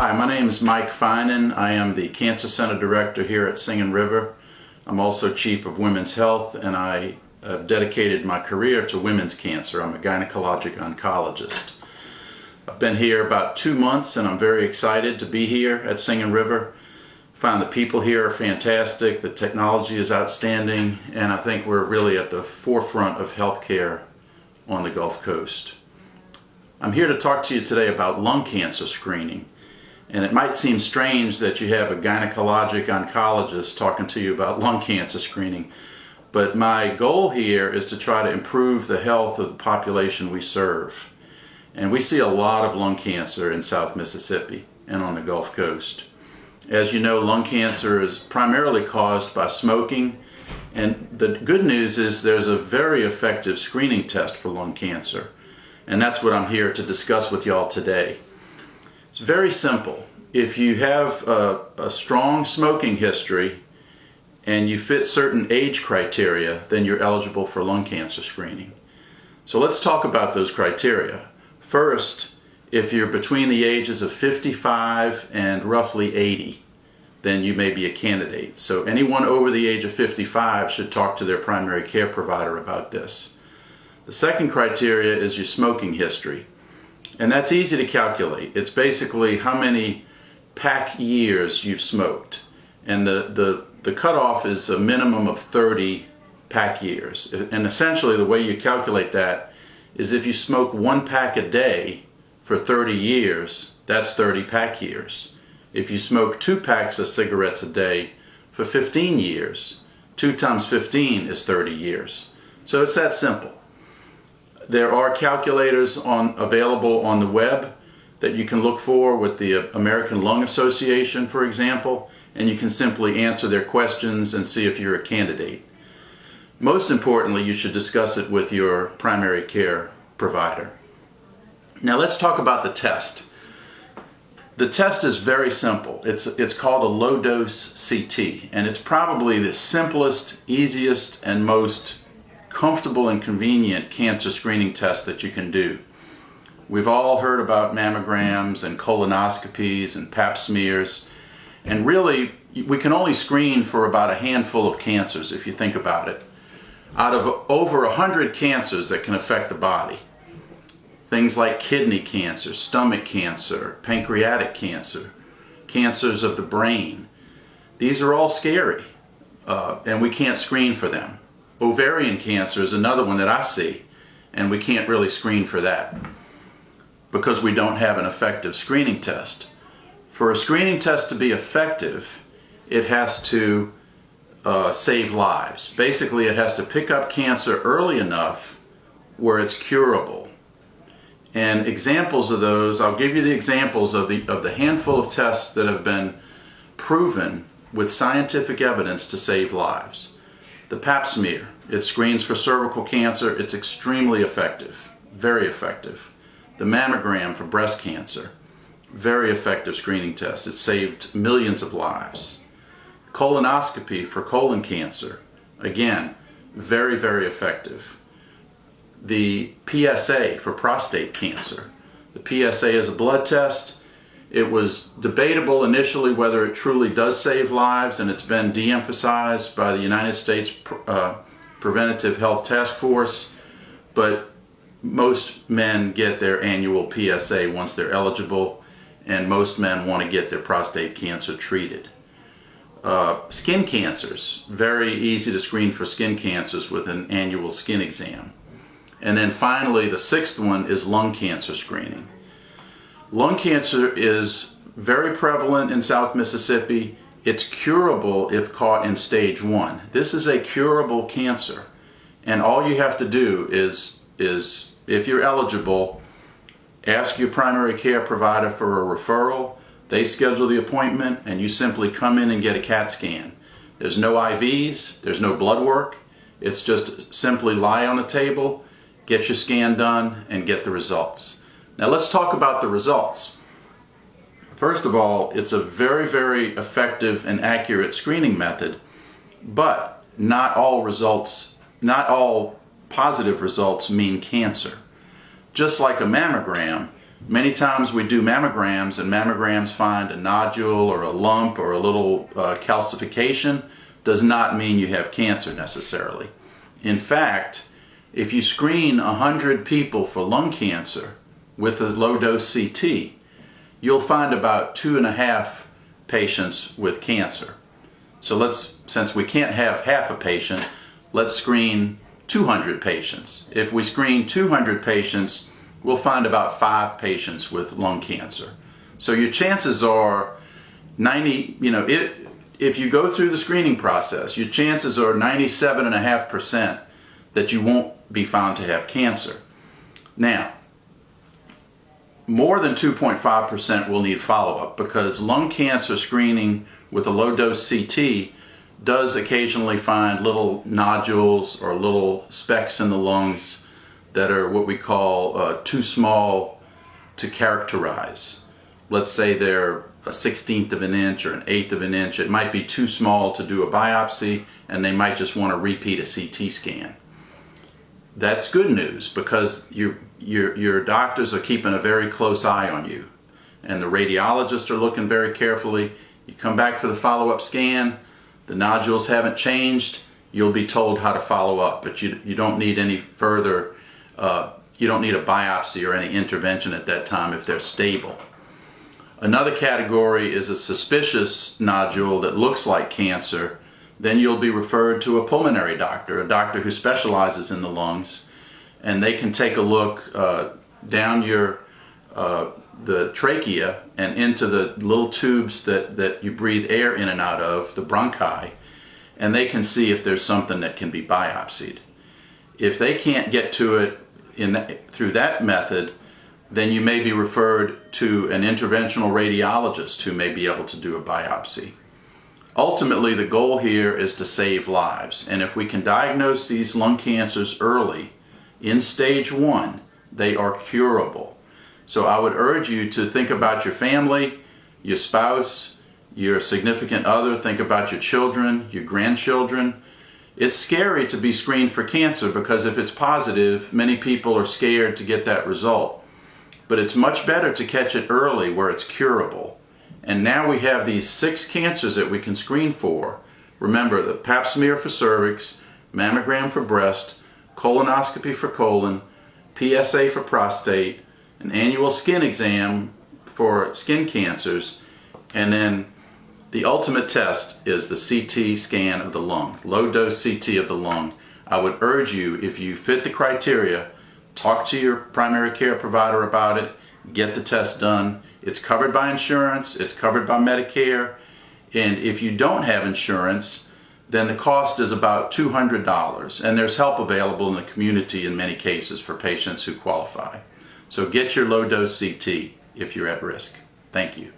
Hi, my name is Mike Finan. I am the Cancer Center Director here at Singing River. I'm also Chief of Women's Health, and I have dedicated my career to women's cancer. I'm a gynecologic oncologist. I've been here about 2 months, and I'm very excited to be here at Singing River. I find the people here are fantastic, the technology is outstanding, and I think we're really at the forefront of healthcare on the Gulf Coast. I'm here to talk to you today about lung cancer screening. And it might seem strange that you have a gynecologic oncologist talking to you about lung cancer screening, but my goal here is to try to improve the health of the population we serve. And we see a lot of lung cancer in South Mississippi and on the Gulf Coast. As you know, lung cancer is primarily caused by smoking, and the good news is there's a very effective screening test for lung cancer, and that's what I'm here to discuss with y'all today. It's very simple. If you have a strong smoking history and you fit certain age criteria, then you're eligible for lung cancer screening. So let's talk about those criteria. First, if you're between the ages of 55 and roughly 80, then you may be a candidate. So anyone over the age of 55 should talk to their primary care provider about this. The second criteria is your smoking history. And that's easy to calculate. It's basically how many pack years you've smoked. And the cutoff is a minimum of 30 pack years. And essentially the way you calculate that is if you smoke 1 pack a day for 30 years, that's 30 pack years. If you smoke 2 packs of cigarettes a day for 15 years, 2 times 15 is 30 years. So it's that simple. There are calculators available on the web that you can look for with the American Lung Association, for example, and you can simply answer their questions and see if you're a candidate. Most importantly, you should discuss it with your primary care provider. Now let's talk about the test. The test is very simple. It's called a low-dose CT, and it's probably the simplest, easiest, and most comfortable and convenient cancer screening test that you can do. We've all heard about mammograms and colonoscopies and pap smears, and really we can only screen for about a handful of cancers if you think about it. Out of over 100 cancers that can affect the body, things like kidney cancer, stomach cancer, pancreatic cancer, cancers of the brain, these are all scary, and we can't screen for them. Ovarian cancer is another one that I see, and we can't really screen for that because we don't have an effective screening test. For a screening test to be effective, it has to save lives. Basically, it has to pick up cancer early enough where it's curable. And examples of those, I'll give you the examples of the handful of tests that have been proven with scientific evidence to save lives. The pap smear, it screens for cervical cancer. It's extremely effective, very effective. The mammogram for breast cancer, very effective screening test. It saved millions of lives. Colonoscopy for colon cancer, again, very, very effective. The PSA for prostate cancer. The PSA is a blood test. It was debatable initially whether it truly does save lives, and it's been de-emphasized by the United States Preventive Health Task Force, but most men get their annual PSA once they're eligible, and most men want to get their prostate cancer treated. Skin cancers, very easy to screen for skin cancers with an annual skin exam. And then finally, the sixth one is lung cancer screening. Lung cancer is very prevalent in South Mississippi. It's curable if caught in stage 1. This is a curable cancer. And all you have to do is if you're eligible, ask your primary care provider for a referral. They schedule the appointment, and you simply come in and get a CAT scan. There's no IVs, there's no blood work. It's just simply lie on a table, get your scan done, and get the results. Now let's talk about the results. First of all, it's a very, very effective and accurate screening method, but not all positive results mean cancer. Just like a mammogram, Many times we do mammograms, and mammograms find a nodule or a lump or a little calcification. Does not mean you have cancer necessarily. In fact, if you screen 100 people for lung cancer with a low-dose CT, you'll find about 2.5 patients with cancer. So since we can't have half a patient, let's screen 200 patients. If we screen 200 patients, we'll find about 5 patients with lung cancer. So your chances are 90, if you go through the screening process, your chances are 97.5% that you won't be found to have cancer. Now, more than 2.5% will need follow-up, because lung cancer screening with a low-dose CT does occasionally find little nodules or little specks in the lungs that are what we call too small to characterize. Let's say they're a 1/16 of an inch or an 1/8 of an inch. It might be too small to do a biopsy, and they might just want to repeat a CT scan. That's good news, because your doctors are keeping a very close eye on you, and the radiologists are looking very carefully. You come back for the follow-up scan, the nodules haven't changed, you'll be told how to follow up, but you don't need any further, you don't need a biopsy or any intervention at that time if they're stable. Another category is a suspicious nodule that looks like cancer. Then you'll be referred to a pulmonary doctor, a doctor who specializes in the lungs, and they can take a look down the trachea and into the little tubes that you breathe air in and out of, the bronchi, and they can see if there's something that can be biopsied. If they can't get to it through that method, then you may be referred to an interventional radiologist who may be able to do a biopsy. Ultimately, the goal here is to save lives, and if we can diagnose these lung cancers early, in stage 1, they are curable. So I would urge you to think about your family, your spouse, your significant other, think about your children, your grandchildren. It's scary to be screened for cancer, because if it's positive, many people are scared to get that result. But it's much better to catch it early where it's curable. And now we have these 6 cancers that we can screen for. Remember, the pap smear for cervix, mammogram for breast, colonoscopy for colon, PSA for prostate, an annual skin exam for skin cancers, and then the ultimate test is the CT scan of the lung, low-dose CT of the lung. I would urge you, if you fit the criteria, talk to your primary care provider about it, get the test done. It's covered by insurance, it's covered by Medicare, and if you don't have insurance, then the cost is about $200, and there's help available in the community in many cases for patients who qualify. So get your low-dose CT if you're at risk. Thank you.